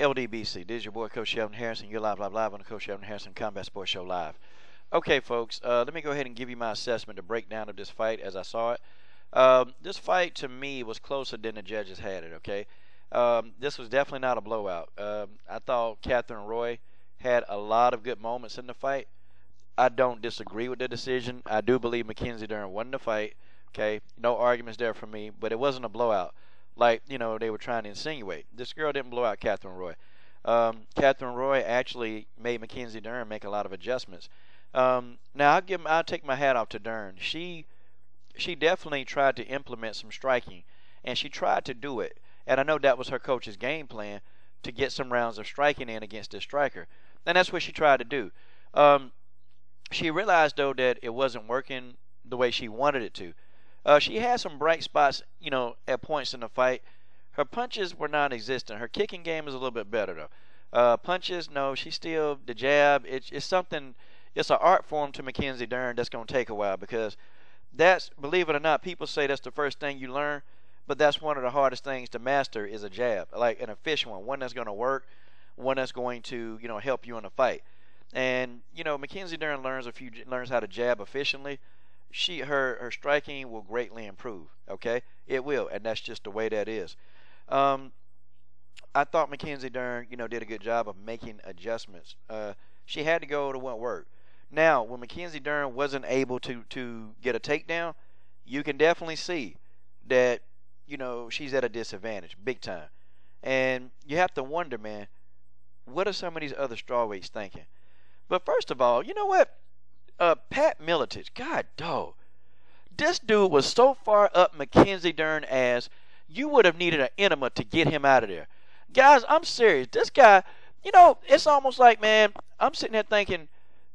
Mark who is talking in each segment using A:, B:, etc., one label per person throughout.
A: LDBC. This is your boy, Coach Sheldon Harrison. You're live on the Coach Sheldon Harrison Combat Sports Show Live. Okay, folks, let me go ahead and give you my assessment, the breakdown of this fight as I saw it. This fight, to me, was closer than the judges had it, okay? This was definitely not a blowout. I thought Katherine Roy had a lot of good moments in the fight. I don't disagree with the decision. I do believe Mackenzie Dern won the fight, okay? No arguments there for me, but it wasn't a blowout like, they were trying to insinuate. This girl didn't blow out Katherine Roy. Katherine Roy actually made Mackenzie Dern make a lot of adjustments. Now, I'll take my hat off to Dern. She definitely tried to implement some striking, and she tried to do it. And I know that was her coach's game plan, to get some rounds of striking in against this striker. And that's what she tried to do. She realized, though, that it wasn't working the way she wanted it to. She had some bright spots, at points in the fight. Her punches were non-existent. Her kicking game is a little bit better, though. Punches, no, she's still, the jab, it's something, it's an art form to Mackenzie Dern that's going to take a while, because that's, believe it or not, people say that's the first thing you learn, but that's one of the hardest things to master is a jab, like an efficient one that's going to work, one that's going to, help you in a fight. And, Mackenzie Dern learns how to jab efficiently. Her striking will greatly improve, okay? It will, and that's just the way that is. I thought Mackenzie Dern, did a good job of making adjustments. She had to go to what worked. Now, when Mackenzie Dern wasn't able to get a takedown, you can definitely see that, she's at a disadvantage, big time. And you have to wonder, man, what are some of these other strawweights thinking? But first of all, you know what? Pat Miletich, God dog. This dude was so far up Mackenzie Dern ass, you would have needed an enema to get him out of there. Guys, I'm serious. This guy, it's almost like, man, I'm sitting there thinking,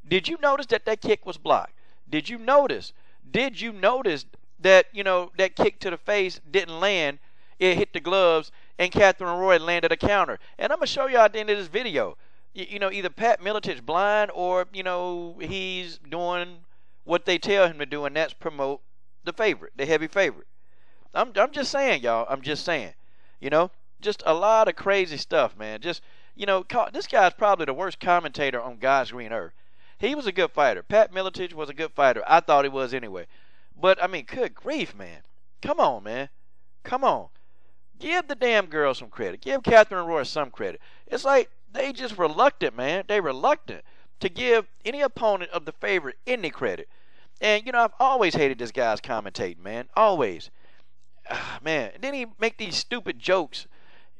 A: did you notice that kick was blocked? Did you notice that, that kick to the face didn't land? It hit the gloves, and Katherine Roy landed a counter. And I'm going to show you at the end of this video. Either Pat Miletich blind or, he's doing what they tell him to do, and that's promote the favorite, the heavy favorite. I'm just saying, y'all. I'm just saying. Just a lot of crazy stuff, man. Just, this guy's probably the worst commentator on God's green earth. He was a good fighter. Pat Miletich was a good fighter. I thought he was anyway. But, I mean, good grief, man. Come on, man. Come on. Give the damn girl some credit. Give Katherine Roy some credit. It's like, they just reluctant, man. They reluctant to give any opponent of the favorite any credit. And, I've always hated this guy's commentating, man. Always. Man, and then he make these stupid jokes.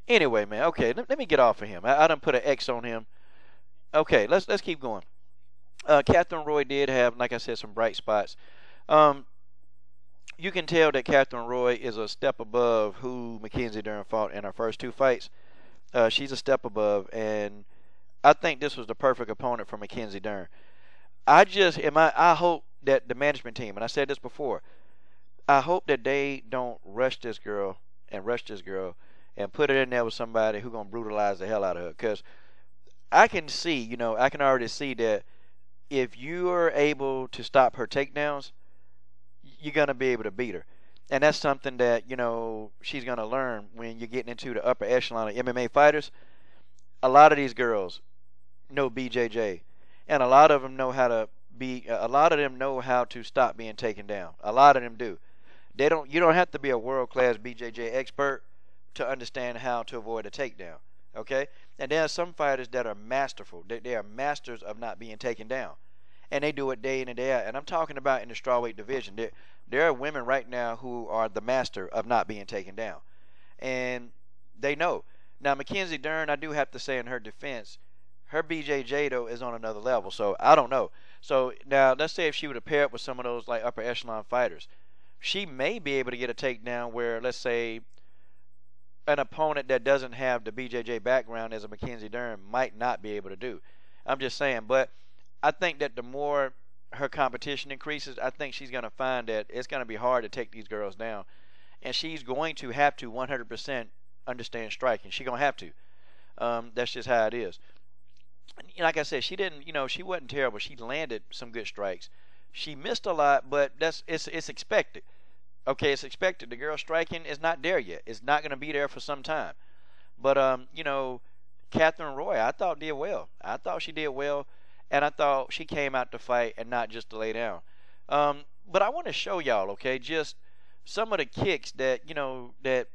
A: Anyway, man, okay, let me get off of him. I done put an X on him. Okay, let's keep going. Katherine Roy did have, like I said, some bright spots. You can tell that Katherine Roy is a step above who Mackenzie Dern fought in her first two fights. She's a step above, and I think this was the perfect opponent for Mackenzie Dern. I hope that the management team, and I said this before, I hope that they don't rush this girl and put her in there with somebody who's going to brutalize the hell out of her. Because I can see, I can already see that if you are able to stop her takedowns, you're going to be able to beat her. And that's something that, she's going to learn when you're getting into the upper echelon of MMA fighters. A lot of these girls know BJJ. And a lot of them know how to stop being taken down. A lot of them do. You don't have to be a world-class BJJ expert to understand how to avoid a takedown. Okay? And there are some fighters that are masterful. They are masters of not being taken down. And they do it day in and day out. And I'm talking about in the strawweight division. There are women right now who are the master of not being taken down. And they know. Now, Mackenzie Dern, I do have to say in her defense, her BJJ, though, is on another level. So, I don't know. So, now, let's say if she would have paired with some of those, like, upper echelon fighters, she may be able to get a takedown where, let's say, an opponent that doesn't have the BJJ background as a Mackenzie Dern might not be able to do. I'm just saying. But I think that the more her competition increases, I think she's going to find that it's going to be hard to take these girls down. And she's going to have to 100% understand striking. She's going to have to. That's just how it is. Like I said, she didn't, she wasn't terrible. She landed some good strikes. She missed a lot, but it's expected. Okay, it's expected. The girl striking is not there yet. It's not going to be there for some time. But, Katherine Roy, I thought did well. I thought she did well, and I thought she came out to fight and not just to lay down. But I want to show y'all, okay, just some of the kicks that that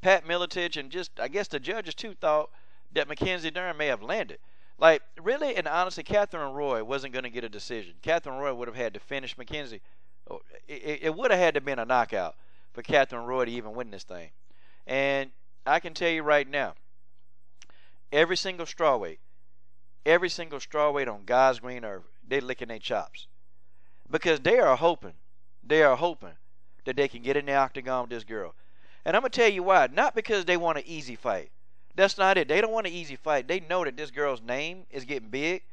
A: Pat Miletich and just I guess the judges too thought that Mackenzie Dern may have landed. Like really and honestly, Katherine Roy wasn't going to get a decision. Katherine Roy would have had to finish Mackenzie. It would have had to been a knockout for Katherine Roy to even win this thing. And I can tell you right now, every single strawweight on God's green earth, they're licking their chops because they are hoping that they can get in the octagon with this girl. And I'm going to tell you why. Not because they want an easy fight. That's not it. They don't want an easy fight. They know that this girl's name is getting big.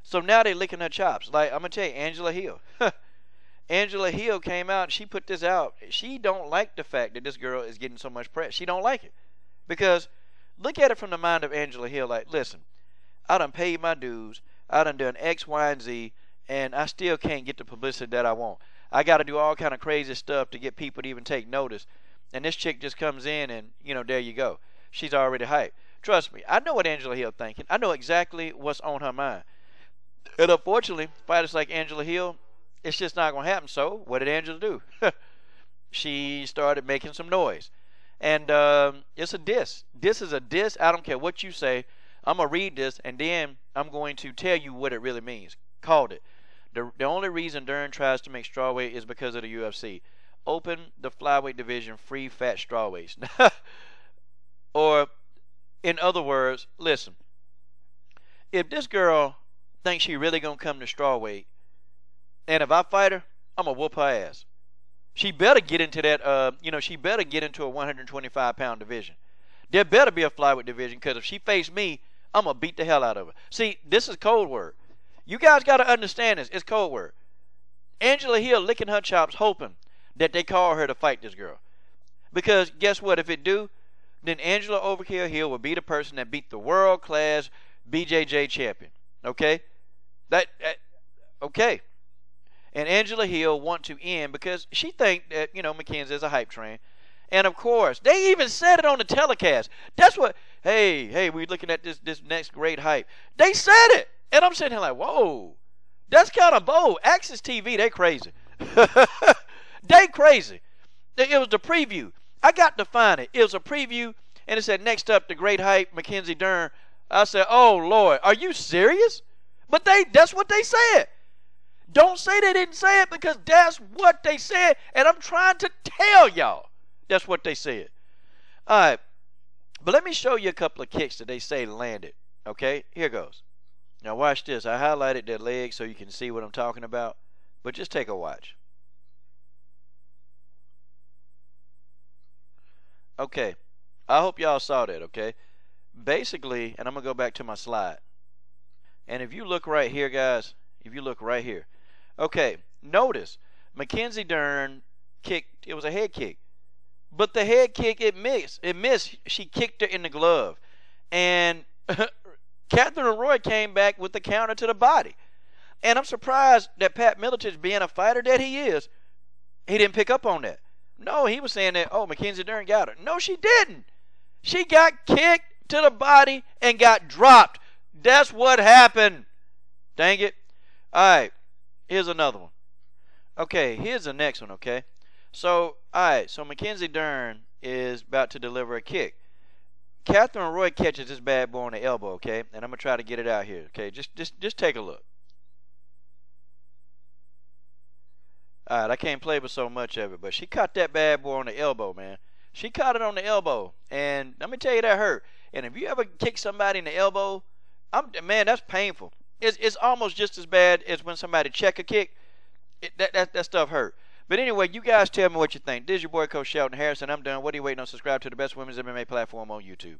A: So now they're licking her chops. Like, I'm going to tell you, Angela Hill. Angela Hill came out and she put this out. She don't like the fact that this girl is getting so much press. She don't like it. Because look at it from the mind of Angela Hill. Like, listen, I done paid my dues. I done X, Y, and Z. And I still can't get the publicity that I want. I got to do all kind of crazy stuff to get people to even take notice. And this chick just comes in and, there you go. She's already hyped. Trust me, I know what Angela Hill thinking. I know exactly what's on her mind. And unfortunately, fighters like Angela Hill, it's just not going to happen. So what did Angela do? She started making some noise. And it's a diss. This is a diss. I don't care what you say. I'm going to read this, and then I'm going to tell you what it really means. Called it. The only reason Dern tries to make strawweight is because of the UFC. Open the flyweight division, free fat strawweights. Or, in other words, listen. If this girl thinks she really going to come to strawweight, and if I fight her, I'm going to whoop her ass. She better get into that, she better get into a 125-pound division. There better be a flyweight division, because if she face me, I'm going to beat the hell out of her. See, this is code word. You guys got to understand this. It's code word. Angela Hill licking her chops hoping that they call her to fight this girl. Because guess what? If it do, then Angela Overkill Hill will be the person that beat the world-class BJJ champion. Okay? Okay. And Angela Hill want to end because she think that, Mackenzie is a hype train. And, of course, they even said it on the telecast. That's what, hey, we're looking at this next great hype. They said it. And I'm sitting here like, whoa, that's kind of bold. Access TV, they crazy. They crazy. It was the preview. I got to find it. It was a preview, and it said, next up, the great hype, Mackenzie Dern. I said, oh, Lord, are you serious? But that's what they said. Don't say they didn't say it because that's what they said, and I'm trying to tell y'all that's what they said. All right, but let me show you a couple of kicks that they say landed. Okay, here goes. Now watch this. I highlighted their legs so you can see what I'm talking about, but just take a watch. Okay, I hope y'all saw that, okay? Basically, and I'm going to go back to my slide. And if you look right here, guys, if you look right here. Okay, notice Mackenzie Dern kicked, it was a head kick. But the head kick, it missed. She kicked her in the glove. And Katherine Roy came back with the counter to the body. And I'm surprised that Pat Miletich, being a fighter that he is, he didn't pick up on that. No, he was saying that, oh, Mackenzie Dern got her. No, she didn't. She got kicked to the body and got dropped. That's what happened. Dang it. All right, here's another one. Okay, here's the next one, okay? So, all right, so Mackenzie Dern is about to deliver a kick. Katherine Roy catches this bad boy on the elbow, okay? And I'm going to try to get it out here, okay? Just take a look. All right, I can't play with so much of it, but she caught that bad boy on the elbow, man. She caught it on the elbow, and let me tell you, that hurt. And if you ever kick somebody in the elbow, man, that's painful. It's almost just as bad as when somebody check a kick. That stuff hurt. But anyway, you guys tell me what you think. This is your boy, Coach Shelton Harrison. I'm done. What are you waiting on? Subscribe to the best women's MMA platform on YouTube.